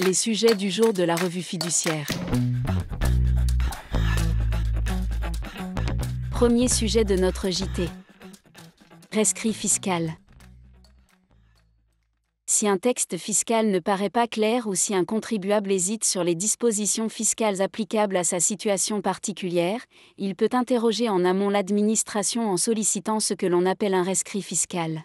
Les sujets du jour de la revue fiduciaire. Premier sujet de notre JT. Rescrit fiscal. Si un texte fiscal ne paraît pas clair ou si un contribuable hésite sur les dispositions fiscales applicables à sa situation particulière, il peut interroger en amont l'administration en sollicitant ce que l'on appelle un rescrit fiscal.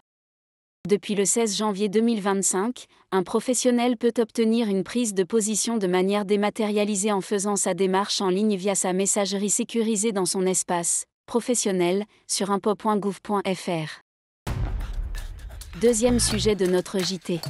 Depuis le 16 janvier 2025, un professionnel peut obtenir une prise de position de manière dématérialisée en faisant sa démarche en ligne via sa messagerie sécurisée dans son espace professionnel sur impôt.gouv.fr. Deuxième sujet de notre JT.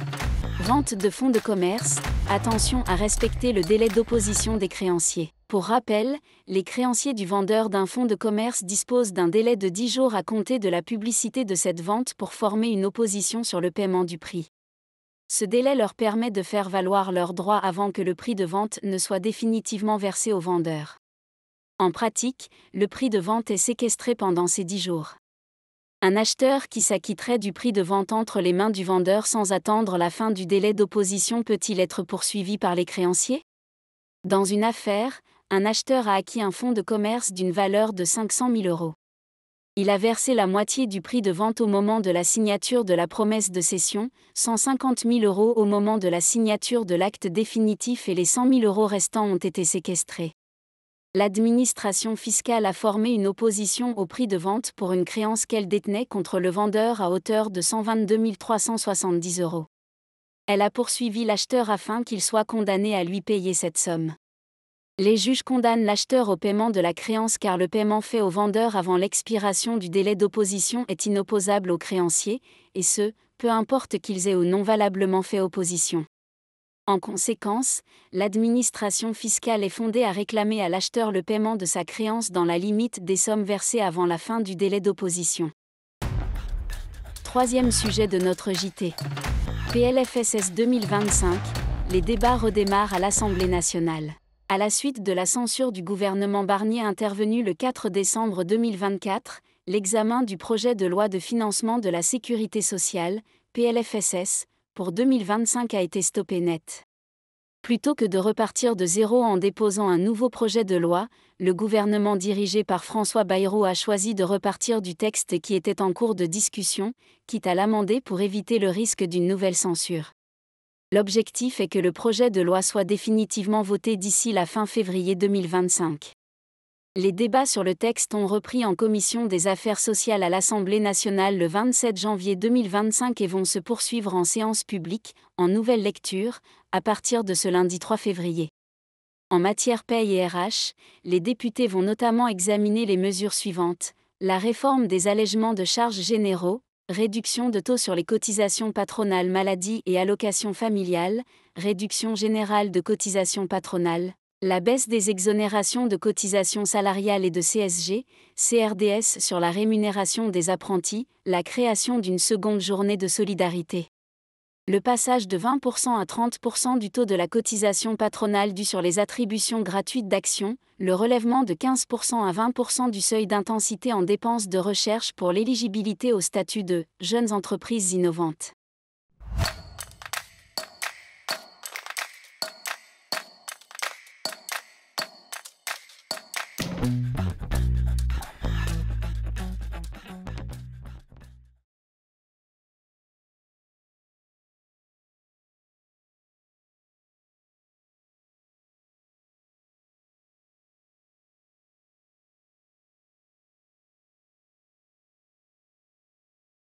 Vente de fonds de commerce, attention à respecter le délai d'opposition des créanciers. Pour rappel, les créanciers du vendeur d'un fonds de commerce disposent d'un délai de 10 jours à compter de la publicité de cette vente pour former une opposition sur le paiement du prix. Ce délai leur permet de faire valoir leurs droits avant que le prix de vente ne soit définitivement versé au vendeur. En pratique, le prix de vente est séquestré pendant ces 10 jours. Un acheteur qui s'acquitterait du prix de vente entre les mains du vendeur sans attendre la fin du délai d'opposition peut-il être poursuivi par les créanciers ? Dans une affaire, un acheteur a acquis un fonds de commerce d'une valeur de 500 000 €. Il a versé la moitié du prix de vente au moment de la signature de la promesse de cession, 150 000 € au moment de la signature de l'acte définitif et les 100 000 € restants ont été séquestrés. L'administration fiscale a formé une opposition au prix de vente pour une créance qu'elle détenait contre le vendeur à hauteur de 122 370 €. Elle a poursuivi l'acheteur afin qu'il soit condamné à lui payer cette somme. Les juges condamnent l'acheteur au paiement de la créance car le paiement fait au vendeur avant l'expiration du délai d'opposition est inopposable aux créanciers, et ce, peu importe qu'ils aient ou non valablement fait opposition. En conséquence, l'administration fiscale est fondée à réclamer à l'acheteur le paiement de sa créance dans la limite des sommes versées avant la fin du délai d'opposition. Troisième sujet de notre JT. PLFSS 2025, les débats redémarrent à l'Assemblée nationale. À la suite de la censure du gouvernement Barnier intervenue le 4 décembre 2024, l'examen du projet de loi de financement de la sécurité sociale, PLFSS, pour 2025 a été stoppé net. Plutôt que de repartir de zéro en déposant un nouveau projet de loi, le gouvernement dirigé par François Bayrou a choisi de repartir du texte qui était en cours de discussion, quitte à l'amender pour éviter le risque d'une nouvelle censure. L'objectif est que le projet de loi soit définitivement voté d'ici la fin février 2025. Les débats sur le texte ont repris en commission des affaires sociales à l'Assemblée nationale le 27 janvier 2025 et vont se poursuivre en séance publique, en nouvelle lecture, à partir de ce lundi 3 février. En matière paye et RH, les députés vont notamment examiner les mesures suivantes: la réforme des allègements de charges généraux, réduction de taux sur les cotisations patronales maladie et allocations familiales, réduction générale de cotisations patronales, la baisse des exonérations de cotisations salariales et de CSG, CRDS sur la rémunération des apprentis, la création d'une seconde journée de solidarité. Le passage de 20% à 30% du taux de la cotisation patronale due sur les attributions gratuites d'actions, le relèvement de 15% à 20% du seuil d'intensité en dépenses de recherche pour l'éligibilité au statut de « jeunes entreprises innovantes ».